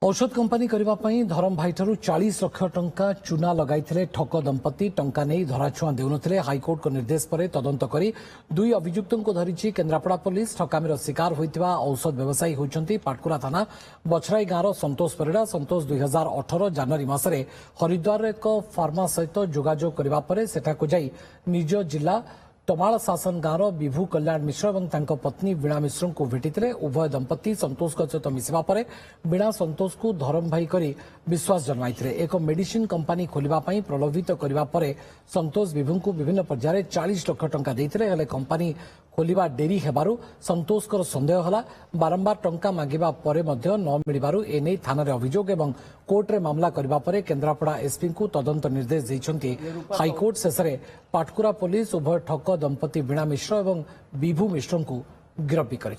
औषध कंपानी करने धरम भाई 40 लाख टंका चूना लगाई ठक दंपति टंका नहीं धराछुआ देउनथिले हाईकोर्ट को निर्देश पर तदंत करी दुई अभियुक्तों को धरी केन्द्रापड़ा पुलिस ठकामीर शिकार होइतिबा औषध व्यवसायी होइचंती पाटकुरा थाना बछराई गाँव संतोष परिड़ा संतोष 2018 जनवरी मासरे हरिद्वार एक फार्मा सहित जोगाजोग करबा परे सेठाको जाई निज जिला तमाल शासन गाँव विभू कल्याण मिश्र और पत्नी वीणा मिश्र को भेटी उभय दंपति संतोष सहित मिसवा पर वीणा संतोष को धरम भाई करी विश्वास जन्माई एक मेडिसिन कंपानी खोलिबा प्रलोभित करबा परे संतोष विभू को विभिन्न पर्यायर 40 लाख टंका देइथिले हेले कंपानी खोलिबा डेरी हेबारु संतोषकर संदेह हला बारंबार टंका मागिबा परे मध्य न मिलिबारु एने थाना अभियोग एवं कोर्ट रे मामला करबा परे केन्द्रापड़ा एसपी को तदंत निर्देश दैछंती हाईकोर्ट शेषे पाटकुरा पुलिस उभय ठक दंपति वीणा मिश्र और विभू मिश्र को गिरफ्त कर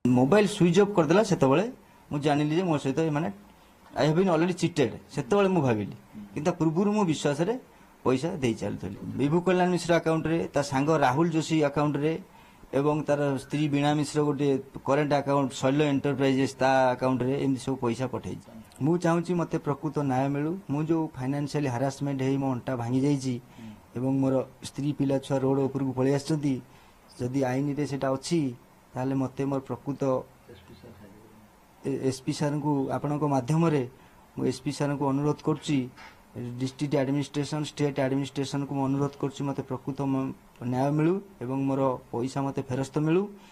मोबाइल स्विच ऑफ करदेला सेतबेले मु जानिली जे मो सहित माने I have been already cheated सेतबेले मु भाबिली किंतु पूर्वरु मु विश्वास रे पैसा दे चलथली विभू कल्याण मिश्र अकाउंट रे ता सांग राहुल जोशी अकाउंट रे एवं तार स्त्री वीणा मिश्र गोटे करेंट अकाउंट शैल्य एंटरप्राइजेस ता अकाउंट रे एमि सब पैसा पठै मु चाहूची मते प्रकृत न्याय मिलू मु जो फाइनेंशियल हरासमेंट हेई मो अंटा भांगी जाईची एवं मोर स्त्री पिला छुआ रोड ऊपर को पळै आछंती जदि आईन रे सेटा अछि ताले मते मोर प्रकृत एसपी सर को आपण को माध्यम रे मु एसपी सर को अनुरोध करछि डिस्ट्रिक्ट एडमिनिस्ट्रेशन स्टेट एडमिनिस्ट्रेशन को अनुरोध करछि मते प्रकृत न्याय मिलू एवं मोर पैसा मते फेरस्त मिलू।